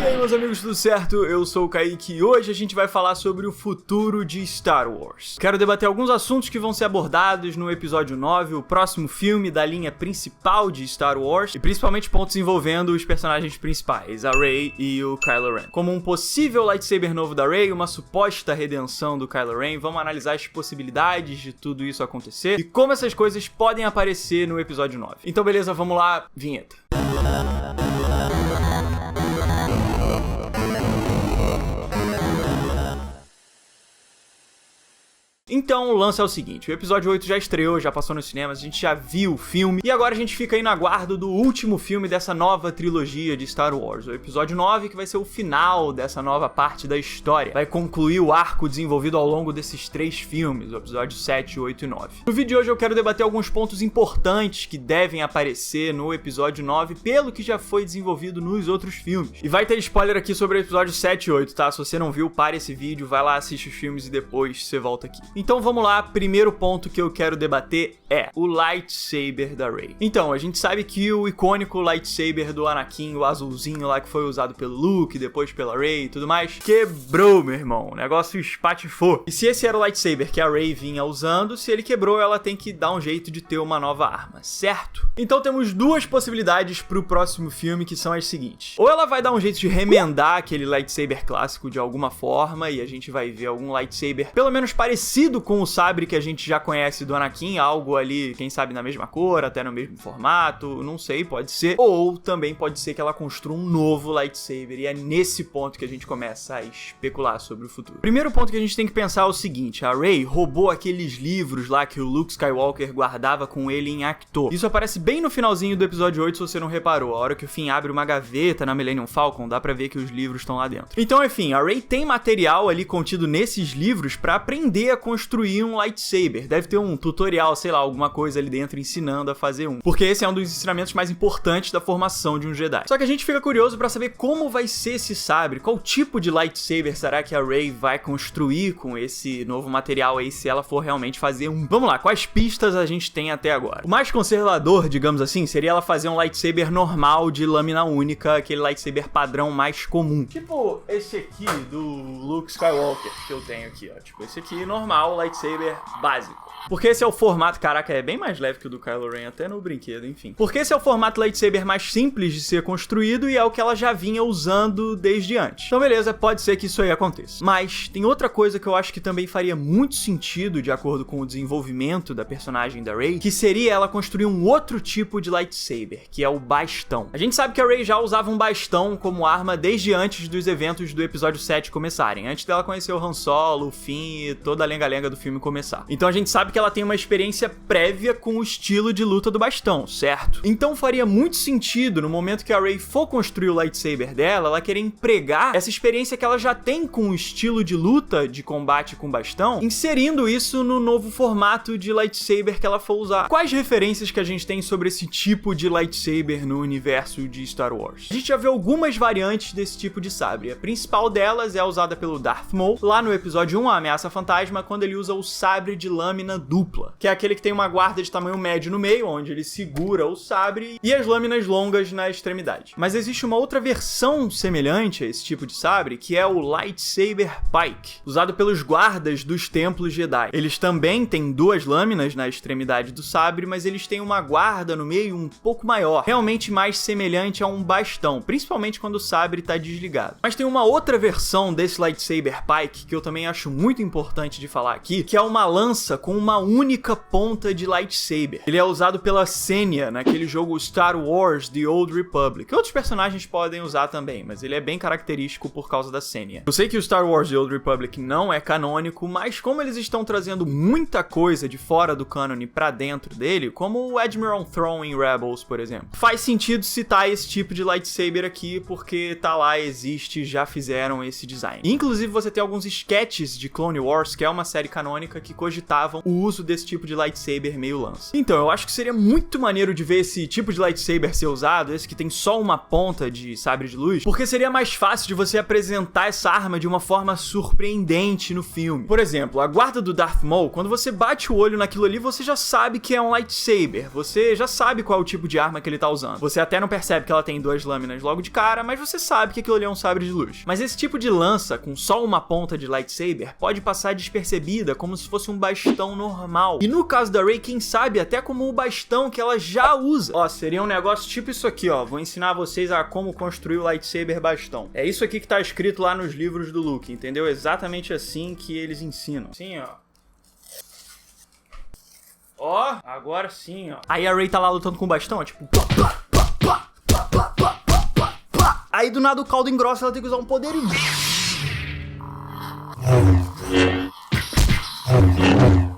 aí, meus amigos, tudo certo? Eu sou o Kaique e hoje a gente vai falar sobre o futuro de Star Wars. Quero debater alguns assuntos que vão ser abordados no episódio 9, o próximo filme da linha principal de Star Wars, e principalmente pontos envolvendo os personagens principais, a Rey e o Kylo Ren. Como um possível lightsaber novo da Rey, uma suposta redenção do Kylo Ren, vamos analisar as possibilidades de tudo isso acontecer e como essas coisas podem aparecer no episódio 9. Então beleza, vamos lá, vinheta. Então, o lance é o seguinte, o episódio 8 já estreou, já passou nos cinemas, a gente já viu o filme, e agora a gente fica aí no aguardo do último filme dessa nova trilogia de Star Wars, o episódio 9, que vai ser o final dessa nova parte da história, vai concluir o arco desenvolvido ao longo desses 3 filmes, o episódio 7, 8 e 9. No vídeo de hoje eu quero debater alguns pontos importantes que devem aparecer no episódio 9, pelo que já foi desenvolvido nos outros filmes. E vai ter spoiler aqui sobre o episódio 7 e 8, tá? Se você não viu, pare esse vídeo, vai lá, assiste os filmes e depois você volta aqui. Então vamos lá, primeiro ponto que eu quero debater é o lightsaber da Rey. Então, a gente sabe que o icônico lightsaber do Anakin, o azulzinho lá que foi usado pelo Luke, depois pela Rey e tudo mais, quebrou, meu irmão, o negócio espatifou. E se esse era o lightsaber que a Rey vinha usando, se ele quebrou, ela tem que dar um jeito de ter uma nova arma, certo? Então temos duas possibilidades pro próximo filme, que são as seguintes. Ou ela vai dar um jeito de remendar aquele lightsaber clássico de alguma forma, e a gente vai ver algum lightsaber pelo menos parecido com o sabre que a gente já conhece do Anakin, algo ali, quem sabe na mesma cor, até no mesmo formato, não sei, pode ser. Ou também pode ser que ela construa um novo lightsaber, e é nesse ponto que a gente começa a especular sobre o futuro. Primeiro ponto que a gente tem que pensar é o seguinte, a Rey roubou aqueles livros lá que o Luke Skywalker guardava com ele em Acto. Isso aparece bem no finalzinho do episódio 8, se você não reparou. A hora que o Finn abre uma gaveta na Millennium Falcon, dá pra ver que os livros estão lá dentro. Então, enfim, a Rey tem material ali contido nesses livros pra aprender a construir um lightsaber. Deve ter um tutorial, sei lá, alguma coisa ali dentro ensinando a fazer um. Porque esse é um dos ensinamentos mais importantes da formação de um Jedi. Só que a gente fica curioso pra saber como vai ser esse sabre, qual tipo de lightsaber será que a Rey vai construir com esse novo material aí, se ela for realmente fazer um. Vamos lá, quais pistas a gente tem até agora? O mais conservador, digamos assim, seria ela fazer um lightsaber normal de lâmina única, aquele lightsaber padrão mais comum. Tipo esse aqui do Luke Skywalker que eu tenho aqui, ó. Tipo esse aqui normal, lightsaber básico. Porque esse é o formato, caraca, é bem mais leve que o do Kylo Ren, até no brinquedo, enfim. Porque esse é o formato lightsaber mais simples de ser construído e é o que ela já vinha usando desde antes. Então beleza, pode ser que isso aí aconteça. Mas tem outra coisa que eu acho que também faria muito sentido, de acordo com o desenvolvimento da personagem da Rey, que seria ela construir um outro tipo de lightsaber, que é o bastão. A gente sabe que a Rey já usava um bastão como arma desde antes dos eventos do episódio 7 começarem, antes dela conhecer o Han Solo, o Finn e toda a lenga-lenga do filme começar. Então a gente sabe que ela tem uma experiência prévia com o estilo de luta do bastão, certo? Então faria muito sentido, no momento que a Rey for construir o lightsaber dela, ela querer empregar essa experiência que ela já tem com o estilo de luta de combate com bastão, inserindo isso no novo formato de lightsaber que ela for usar. Quais referências que a gente tem sobre esse tipo de lightsaber no universo de Star Wars? A gente já vê algumas variantes desse tipo de sabre. A principal delas é a usada pelo Darth Maul, lá no episódio 1, a Ameaça Fantasma, quando ele usa o sabre de lâmina dupla, que é aquele que tem uma guarda de tamanho médio no meio, onde ele segura o sabre, e as lâminas longas na extremidade. Mas existe uma outra versão semelhante a esse tipo de sabre, que é o Lightsaber Pike, usado pelos guardas dos templos Jedi. Eles também têm 2 lâminas na extremidade do sabre, mas eles têm uma guarda no meio um pouco maior, realmente mais semelhante a um bastão, principalmente quando o sabre está desligado. Mas tem uma outra versão desse Lightsaber Pike, que eu também acho muito importante de falar aqui, que é uma lança com uma única ponta de lightsaber. Ele é usado pela Senya naquele jogo Star Wars The Old Republic. Outros personagens podem usar também, mas ele é bem característico por causa da Senya. Eu sei que o Star Wars The Old Republic não é canônico, mas como eles estão trazendo muita coisa de fora do cânone pra dentro dele, como o Admiral Thrawn em Rebels, por exemplo, faz sentido citar esse tipo de lightsaber aqui, porque tá lá, existe, já fizeram esse design. Inclusive você tem alguns sketches de Clone Wars, que é uma série canônica, que cogitavam o uso desse tipo de lightsaber meio lança. Então, eu acho que seria muito maneiro de ver esse tipo de lightsaber ser usado, esse que tem só uma ponta de sabre de luz, porque seria mais fácil de você apresentar essa arma de uma forma surpreendente no filme. Por exemplo, a guarda do Darth Maul, quando você bate o olho naquilo ali, você já sabe que é um lightsaber, você já sabe qual é o tipo de arma que ele tá usando. Você até não percebe que ela tem 2 lâminas logo de cara, mas você sabe que aquilo ali é um sabre de luz. Mas esse tipo de lança, com só uma ponta de lightsaber, pode passar despercebida, como se fosse um bastão normal. E no caso da Rey, quem sabe até como o bastão que ela já usa. Ó, seria um negócio tipo isso aqui, ó. Vou ensinar vocês a como construir o lightsaber bastão. É isso aqui que tá escrito lá nos livros do Luke, entendeu? Exatamente assim que eles ensinam. Assim, ó. Ó, agora sim, ó. Aí a Rey tá lá lutando com o bastão, ó, tipo... Aí do nada o caldo engrossa, ela tem que usar um poder e...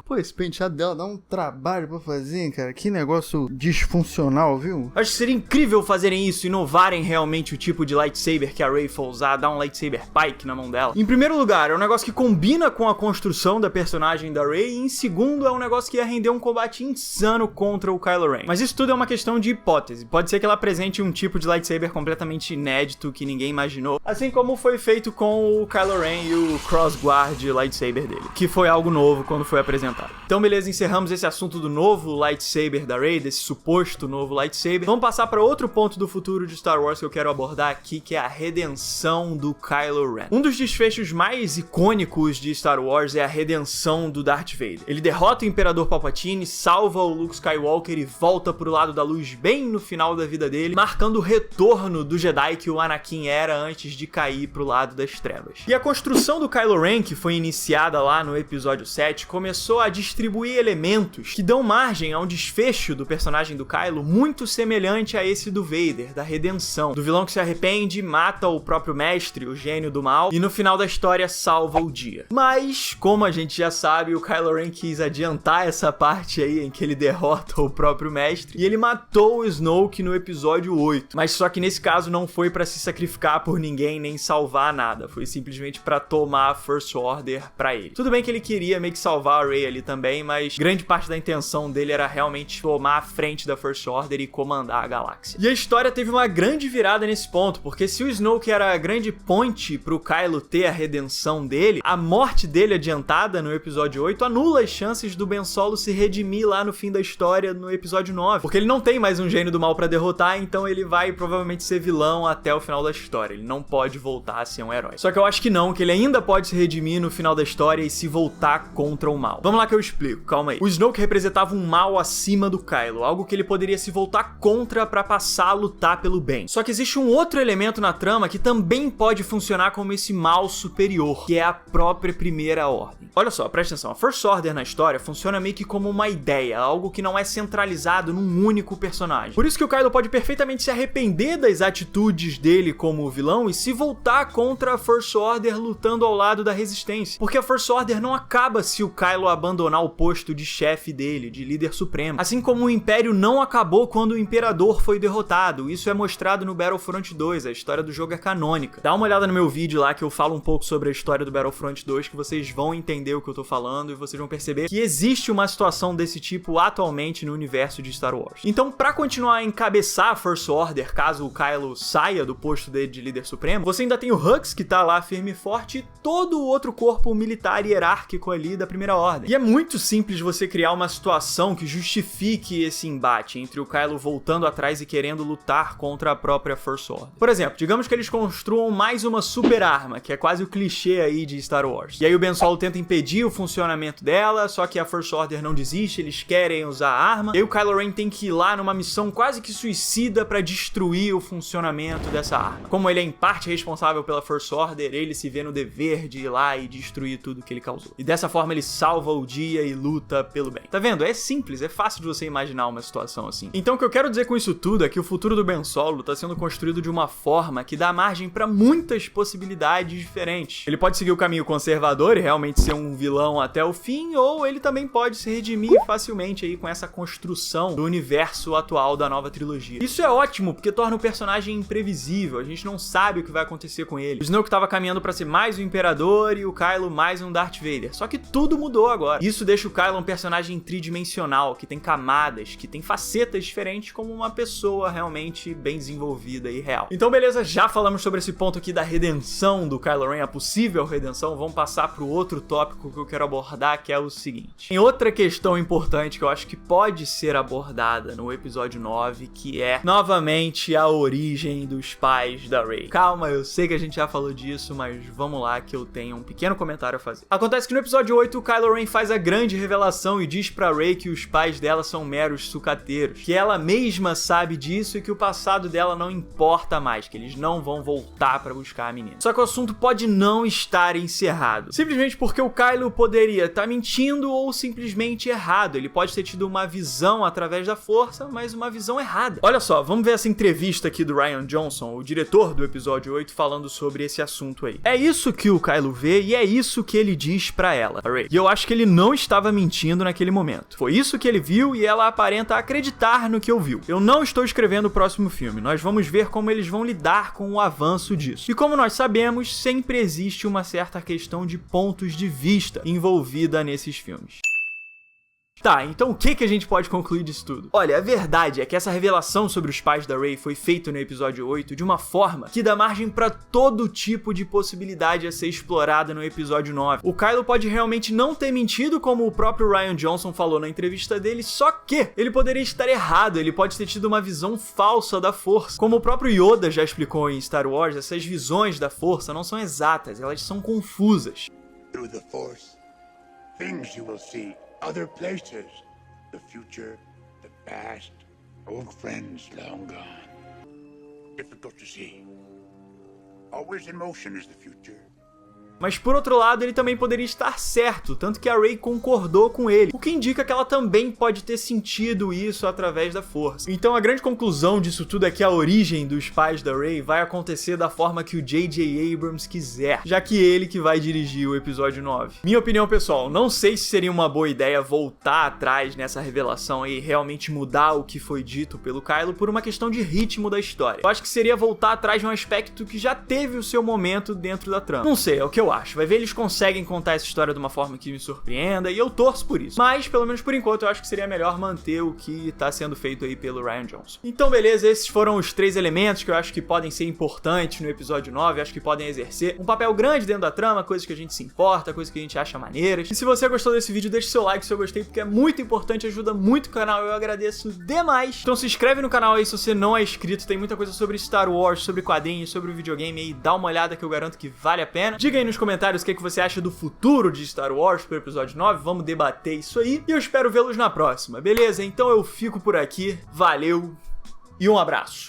Pô, esse penteado dela dá um trabalho pra fazer, hein, cara? Que negócio disfuncional, viu? Acho que seria incrível fazerem isso, inovarem realmente o tipo de lightsaber que a Rey for usar, dar um lightsaber pike na mão dela. Em primeiro lugar, é um negócio que combina com a construção da personagem da Rey, e em segundo, é um negócio que ia render um combate insano contra o Kylo Ren. Mas isso tudo é uma questão de hipótese. Pode ser que ela apresente um tipo de lightsaber completamente inédito que ninguém imaginou, assim como foi feito com o Kylo Ren e o crossguard lightsaber dele, que foi algo novo quando foi apresentado. Então beleza, encerramos esse assunto do novo lightsaber da Rey, desse suposto novo lightsaber. Vamos passar para outro ponto do futuro de Star Wars que eu quero abordar aqui, que é a redenção do Kylo Ren. Um dos desfechos mais icônicos de Star Wars é a redenção do Darth Vader. Ele derrota o Imperador Palpatine, salva o Luke Skywalker e volta pro lado da luz bem no final da vida dele, marcando o retorno do Jedi que o Anakin era antes de cair pro lado das trevas. E a construção do Kylo Ren, que foi iniciada lá no episódio 7, começou a distribuir elementos que dão margem a um desfecho do personagem do Kylo muito semelhante a esse do Vader, da redenção, do vilão que se arrepende, mata o próprio mestre, o gênio do mal, e no final da história salva o dia. Mas, como a gente já sabe, o Kylo Ren quis adiantar essa parte aí em que ele derrota o próprio mestre, e ele matou o Snoke no episódio 8. Mas só que nesse caso não foi pra se sacrificar por ninguém nem salvar nada, foi simplesmente pra tomar a First Order pra ele. Tudo bem que ele queria meio que salvar a Rey ali também, mas grande parte da intenção dele era realmente tomar a frente da First Order e comandar a galáxia. E a história teve uma grande virada nesse ponto, porque se o Snoke era a grande ponte pro Kylo ter a redenção dele, a morte dele adiantada no episódio 8 anula as chances do Ben Solo se redimir lá no fim da história no episódio 9, porque ele não tem mais um gênio do mal pra derrotar, então ele vai provavelmente ser vilão até o final da história, ele não pode voltar a ser um herói. Só que eu acho que não, que ele ainda pode se redimir no final da história e se voltar contra o mal. Vamos lá que eu explico, calma aí. O Snoke representava um mal acima do Kylo, algo que ele poderia se voltar contra pra passar a lutar pelo bem. Só que existe um outro elemento na trama que também pode funcionar como esse mal superior, que é a própria Primeira Ordem. Olha só, presta atenção, a First Order na história funciona meio que como uma ideia, algo que não é centralizado num único personagem. Por isso que o Kylo pode perfeitamente se arrepender das atitudes dele como vilão e se voltar contra a First Order lutando ao lado da Resistência. Porque a First Order não acaba se o Kylo abandonar o posto de chefe dele, de líder supremo. Assim como o Império não acabou quando o Imperador foi derrotado. Isso é mostrado no Battlefront 2, a história do jogo é canônica. Dá uma olhada no meu vídeo lá que eu falo um pouco sobre a história do Battlefront 2, que vocês vão entender o que eu tô falando e vocês vão perceber que existe uma situação desse tipo atualmente no universo de Star Wars. Então, pra continuar a encabeçar a First Order, caso o Kylo saia do posto dele de líder supremo, você ainda tem o Hux, que tá lá firme e forte, e todo o outro corpo militar e hierárquico ali da Primeira Ordem. E é muito simples você criar uma situação que justifique esse embate entre o Kylo voltando atrás e querendo lutar contra a própria First Order. Por exemplo, digamos que eles construam mais uma super arma, que é quase o clichê aí de Star Wars. E aí o Ben Solo tenta impedir o funcionamento dela, só que a First Order não desiste, eles querem usar a arma. E aí o Kylo Ren tem que ir lá numa missão quase que suicida pra destruir o funcionamento dessa arma. Como ele é em parte responsável pela First Order, ele se vê no dever de ir lá e destruir tudo que ele causou. E dessa forma ele salva o dia e luta pelo bem. Tá vendo? É simples, é fácil de você imaginar uma situação assim. Então o que eu quero dizer com isso tudo é que o futuro do Ben Solo tá sendo construído de uma forma que dá margem pra muitas possibilidades diferentes. Ele pode seguir o caminho conservador e realmente ser um vilão até o fim, ou ele também pode se redimir facilmente aí com essa construção do universo atual da nova trilogia. Isso é ótimo, porque torna o personagem imprevisível, a gente não sabe o que vai acontecer com ele. O Snoke tava caminhando pra ser mais um Imperador e o Kylo mais um Darth Vader, só que tudo mudou agora. Isso deixa o Kylo um personagem tridimensional, que tem camadas, que tem facetas diferentes, como uma pessoa realmente bem desenvolvida e real. Então beleza, já falamos sobre esse ponto aqui da redenção do Kylo Ren, a possível redenção. Vamos passar pro outro tópico que eu quero abordar, que é o seguinte. Tem outra questão importante que eu acho que pode ser abordada no episódio 9, que é, novamente, a origem dos pais da Rey. Calma, eu sei que a gente já falou disso, mas vamos lá que eu tenho um pequeno comentário a fazer. Acontece que no episódio 8, o Kylo Ren faz a grande revelação e diz pra Rey que os pais dela são meros sucateiros, que ela mesma sabe disso e que o passado dela não importa mais, que eles não vão voltar pra buscar a menina. Só que o assunto pode não estar encerrado, simplesmente porque o Kylo poderia estar mentindo ou simplesmente errado. Ele pode ter tido uma visão através da força, mas uma visão errada. Olha só, vamos ver essa entrevista aqui do Rian Johnson, o diretor do episódio 8, falando sobre esse assunto aí. É isso que o Kylo vê e é isso que ele diz pra ela, a Rey. E eu acho que ele não estava mentindo naquele momento. Foi isso que ele viu e ela aparenta acreditar no que ouviu. Eu não estou escrevendo o próximo filme, nós vamos ver como eles vão lidar com o avanço disso. E como nós sabemos, sempre existe uma certa questão de pontos de vista envolvida nesses filmes. Tá, então o que a gente pode concluir disso tudo? Olha, a verdade é que essa revelação sobre os pais da Rey foi feita no episódio 8 de uma forma que dá margem pra todo tipo de possibilidade a ser explorada no episódio 9. O Kylo pode realmente não ter mentido, como o próprio Rian Johnson falou na entrevista dele, só que ele poderia estar errado, ele pode ter tido uma visão falsa da força. Como o próprio Yoda já explicou em Star Wars, essas visões da força não são exatas, elas são confusas. Through the Force, things you will see. Other places, the future, the past, old friends long gone. Difficult to see. Always in motion is the future. Mas por outro lado, ele também poderia estar certo, tanto que a Rey concordou com ele, o que indica que ela também pode ter sentido isso através da força. Então a grande conclusão disso tudo é que a origem dos pais da Rey vai acontecer da forma que o J.J. Abrams quiser, já que ele que vai dirigir o episódio 9. Minha opinião pessoal, não sei se seria uma boa ideia voltar atrás nessa revelação e realmente mudar o que foi dito pelo Kylo por uma questão de ritmo da história. Eu acho que seria voltar atrás de um aspecto que já teve o seu momento dentro da trama. Não sei, é o que eu acho. Vai ver, eles conseguem contar essa história de uma forma que me surpreenda e eu torço por isso. Mas, pelo menos por enquanto, eu acho que seria melhor manter o que tá sendo feito aí pelo Rian Johnson. Então, beleza, esses foram os 3 elementos que eu acho que podem ser importantes no episódio 9, acho que podem exercer um papel grande dentro da trama, coisas que a gente se importa, coisas que a gente acha maneiras. E se você gostou desse vídeo, deixa seu like se eu gostei, porque é muito importante, ajuda muito o canal, eu agradeço demais. Então se inscreve no canal aí se você não é inscrito, tem muita coisa sobre Star Wars, sobre quadrinhos, sobre videogame aí, dá uma olhada que eu garanto que vale a pena. Diga aí nos comentários o que você acha do futuro de Star Wars pro episódio 9, vamos debater isso aí, e eu espero vê-los na próxima, beleza? Então eu fico por aqui, valeu e um abraço!